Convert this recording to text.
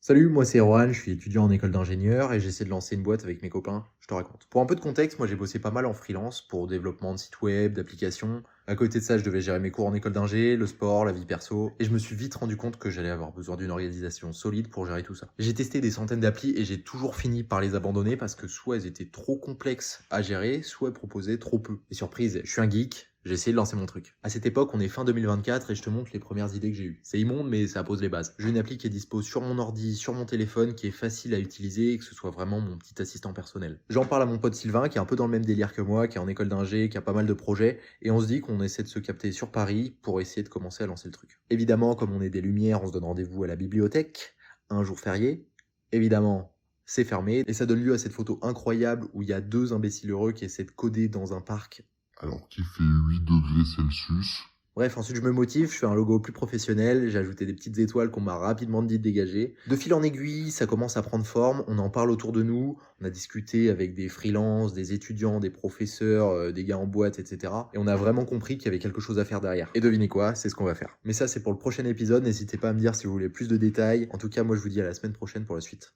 Salut, moi c'est Rohan, je suis étudiant en école d'ingénieur et j'essaie de lancer une boîte avec mes copains, je te raconte. Pour un peu de contexte, moi j'ai bossé pas mal en freelance pour développement de sites web, d'applications. À côté de ça, je devais gérer mes cours en école d'ingé, le sport, la vie perso, et je me suis vite rendu compte que j'allais avoir besoin d'une organisation solide pour gérer tout ça. J'ai testé des centaines d'applis et j'ai toujours fini par les abandonner parce que soit elles étaient trop complexes à gérer, soit elles proposaient trop peu. Et surprise, je suis un geek, j'ai essayé de lancer mon truc. À cette époque, on est fin 2024 et je te montre les premières idées que j'ai eues. C'est immonde, mais ça pose les bases. J'ai une appli qui est dispo sur mon ordi, sur mon téléphone, qui est facile à utiliser et que ce soit vraiment mon petit assistant personnel. J'en parle à mon pote Sylvain, qui est un peu dans le même délire que moi, qui est en école d'ingé, qui a pas mal de projets, et on se dit qu'on essaie de se capter sur Paris pour essayer de commencer à lancer le truc. Évidemment, comme on est des lumières, on se donne rendez-vous à la bibliothèque, un jour férié. Évidemment, c'est fermé, et ça donne lieu à cette photo incroyable où il y a deux imbéciles heureux qui essaient de coder dans un parc alors qu'il fait 8 degrés Celsius. Bref, ensuite je me motive, je fais un logo plus professionnel, j'ai ajouté des petites étoiles qu'on m'a rapidement dit de dégager. De fil en aiguille, ça commence à prendre forme, on en parle autour de nous, on a discuté avec des freelances, des étudiants, des professeurs, des gars en boîte, etc. Et on a vraiment compris qu'il y avait quelque chose à faire derrière. Et devinez quoi, c'est ce qu'on va faire. Mais ça c'est pour le prochain épisode, n'hésitez pas à me dire si vous voulez plus de détails. En tout cas, moi je vous dis à la semaine prochaine pour la suite.